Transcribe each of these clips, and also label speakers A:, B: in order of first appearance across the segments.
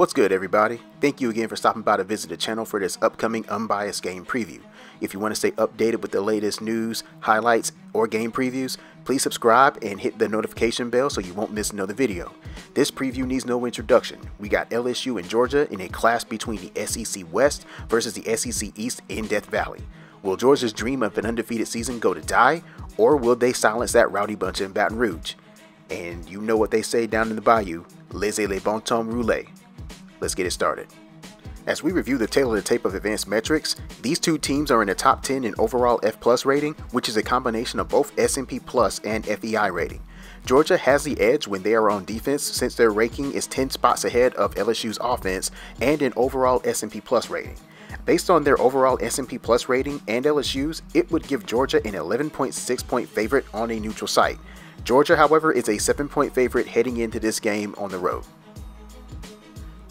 A: What's good, everybody? Thank you again for stopping by to visit the channel for this upcoming unbiased game preview. If you want to stay updated with the latest news, highlights, or game previews, please subscribe and hit the notification bell so you won't miss another video. This preview needs no introduction. We got LSU and Georgia in a clash between the SEC West versus the SEC East in Death Valley. Will Georgia's dream of an undefeated season go to die, or will they silence that rowdy bunch in Baton Rouge? And you know what they say down in the bayou, laissez les bon temps rouler. Let's get it started. As we review the tail of the tape of advanced metrics, these two teams are in the top 10 in overall F+ rating, which is a combination of both S&P Plus and FEI rating. Georgia has the edge when they are on defense since their ranking is 10 spots ahead of LSU's offense and an overall S&P Plus rating. Based on their overall S&P Plus rating and LSU's, it would give Georgia an 11.6 point favorite on a neutral site. Georgia, however, is a 7-point favorite heading into this game on the road.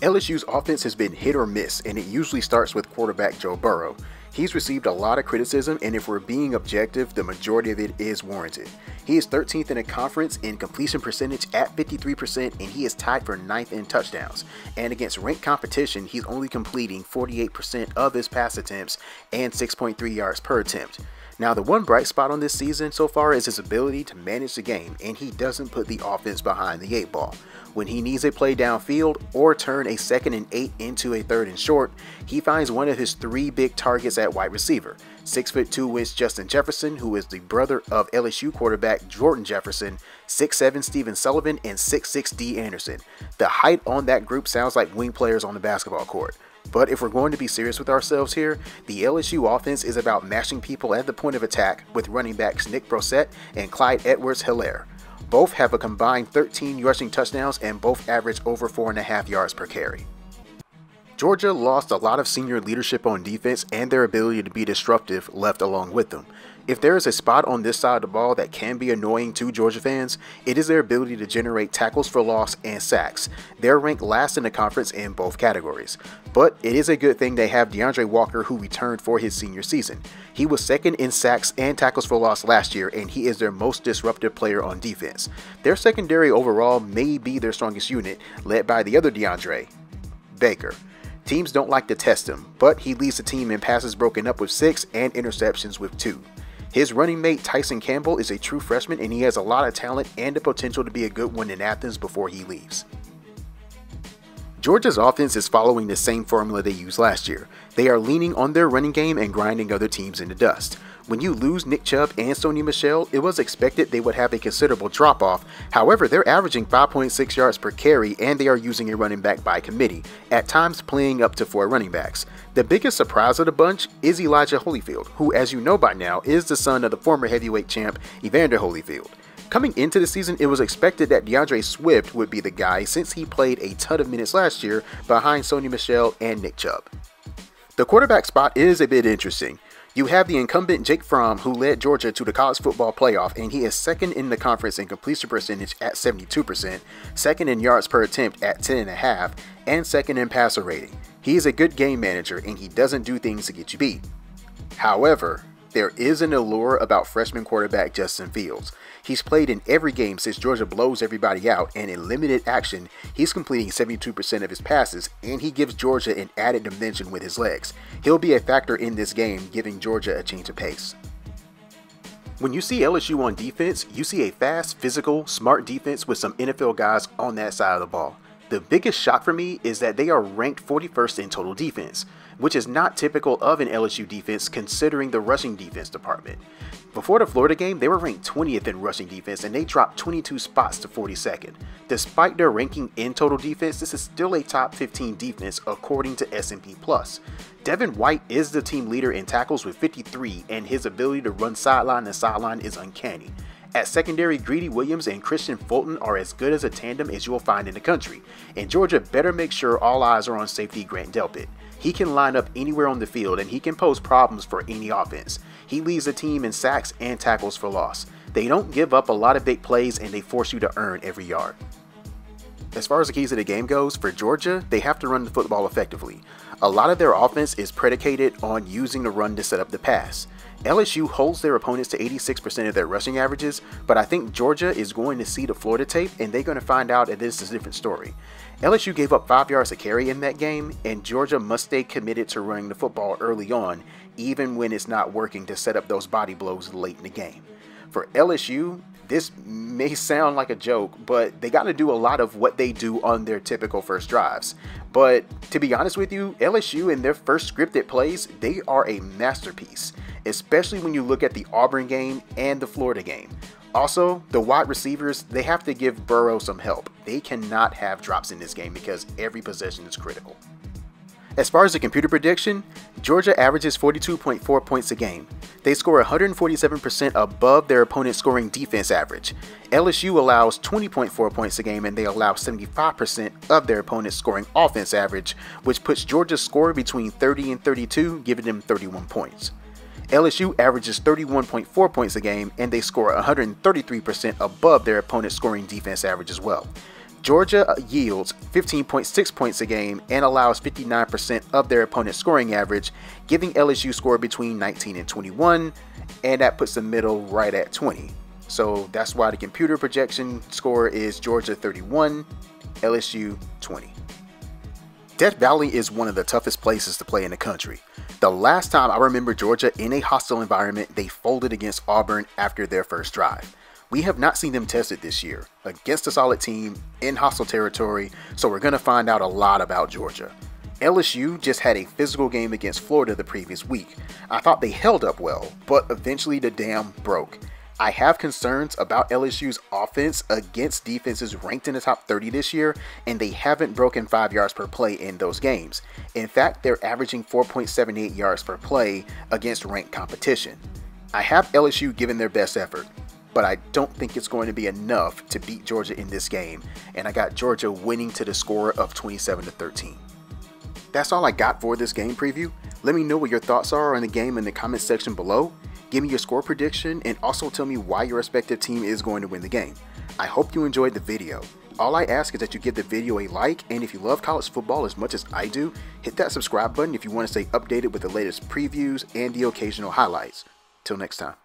A: LSU's offense has been hit or miss, and it usually starts with quarterback Joe Burrow. He's received a lot of criticism, and if we're being objective, the majority of it is warranted. He is 13th in the conference in completion percentage at 53%, and he is tied for 9th in touchdowns. And against ranked competition, he's only completing 48% of his pass attempts and 6.3 yards per attempt. Now, the one bright spot on this season so far is his ability to manage the game, and he doesn't put the offense behind the 8 ball. When he needs a play downfield or turn a 2nd and 8 into a 3rd and short, he finds one of his 3 big targets at wide receiver. 6'2" Wentz Justin Jefferson, who is the brother of LSU quarterback Jordan Jefferson, 6'7" Stephen Sullivan, and 6'6" D Anderson. The height on that group sounds like wing players on the basketball court. But if we're going to be serious with ourselves here, the LSU offense is about mashing people at the point of attack with running backs Nick Brossette and Clyde Edwards-Helaire. Both have a combined 13 rushing touchdowns and both average over 4.5 yards per carry. Georgia lost a lot of senior leadership on defense, and their ability to be disruptive left along with them. If there is a spot on this side of the ball that can be annoying to Georgia fans, it is their ability to generate tackles for loss and sacks. They're ranked last in the conference in both categories. But it is a good thing they have DeAndre Walker, who returned for his senior season. He was 2nd in sacks and tackles for loss last year, and he is their most disruptive player on defense. Their secondary overall may be their strongest unit, led by the other DeAndre, Baker. Teams don't like to test him, but he leads the team in passes broken up with 6 and interceptions with 2. His running mate Tyson Campbell is a true freshman, and he has a lot of talent and the potential to be a good one in Athens before he leaves. Georgia's offense is following the same formula they used last year. They are leaning on their running game and grinding other teams in the dust. When you lose Nick Chubb and Sony Michel, it was expected they would have a considerable drop-off. However, they're averaging 5.6 yards per carry, and they are using a running back by committee, at times playing up to 4 running backs. The biggest surprise of the bunch is Elijah Holyfield, who, as you know by now, is the son of the former heavyweight champ Evander Holyfield. Coming into the season, it was expected that DeAndre Swift would be the guy since he played a ton of minutes last year behind Sony Michel and Nick Chubb. The quarterback spot is a bit interesting. You have the incumbent Jake Fromm, who led Georgia to the college football playoff, and he is 2nd in the conference in completion percentage at 72%, 2nd in yards per attempt at 10.5, and 2nd in passer rating. He is a good game manager, and he doesn't do things to get you beat. However, there is an allure about freshman quarterback Justin Fields. He's played in every game since Georgia blows everybody out, and in limited action, he's completing 72% of his passes, and he gives Georgia an added dimension with his legs. He'll be a factor in this game, giving Georgia a change of pace. When you see LSU on defense, you see a fast, physical, smart defense with some NFL guys on that side of the ball. The biggest shock for me is that they are ranked 41st in total defense, which is not typical of an LSU defense considering the rushing defense department. Before the Florida game, they were ranked 20th in rushing defense, and they dropped 22 spots to 42nd. Despite their ranking in total defense, this is still a top 15 defense according to S&P Plus. Devin White is the team leader in tackles with 53, and his ability to run sideline to sideline is uncanny. At secondary, Greedy Williams and Christian Fulton are as good as a tandem as you will find in the country, and Georgia better make sure all eyes are on safety Grant Delpit. He can line up anywhere on the field, and he can pose problems for any offense. He leads the team in sacks and tackles for loss. They don't give up a lot of big plays, and they force you to earn every yard. As far as the keys of the game goes, for Georgia, they have to run the football effectively. A lot of their offense is predicated on using the run to set up the pass. LSU holds their opponents to 86% of their rushing averages, but I think Georgia is going to see the Florida tape and they're going to find out that this is a different story. LSU gave up 5 yards a carry in that game, and Georgia must stay committed to running the football early on, even when it's not working, to set up those body blows late in the game. For LSU, this may sound like a joke, but they got to do a lot of what they do on their typical first drives. But to be honest with you, LSU in their first scripted plays, they are a masterpiece, especially when you look at the Auburn game and the Florida game. Also, the wide receivers, they have to give Burrow some help. They cannot have drops in this game because every possession is critical. As far as the computer prediction, Georgia averages 42.4 points a game. They score 147% above their opponent's scoring defense average. LSU allows 20.4 points a game, and they allow 75% of their opponent's scoring offense average, which puts Georgia's score between 30 and 32, giving them 31 points. LSU averages 31.4 points a game, and they score 133% above their opponent's scoring defense average as well. Georgia yields 15.6 points a game and allows 59% of their opponent's scoring average, giving LSU score between 19 and 21, and that puts the middle right at 20. So that's why the computer projection score is Georgia 31, LSU 20. Death Valley is one of the toughest places to play in the country. The last time I remember Georgia in a hostile environment, they folded against Auburn after their first drive. We have not seen them tested this year against a solid team in hostile territory, so we're going to find out a lot about Georgia. LSU just had a physical game against Florida the previous week. I thought they held up well, but eventually the dam broke. I have concerns about LSU's offense against defenses ranked in the top 30 this year, and they haven't broken 5 yards per play in those games. In fact, they're averaging 4.78 yards per play against ranked competition. I have LSU giving their best effort, but I don't think it's going to be enough to beat Georgia in this game, and I got Georgia winning to the score of 27-13. That's all I got for this game preview. Let me know what your thoughts are on the game in the comment section below. Give me your score prediction and also tell me why your respective team is going to win the game. I hope you enjoyed the video. All I ask is that you give the video a like, and if you love college football as much as I do, hit that subscribe button if you want to stay updated with the latest previews and the occasional highlights. Till next time.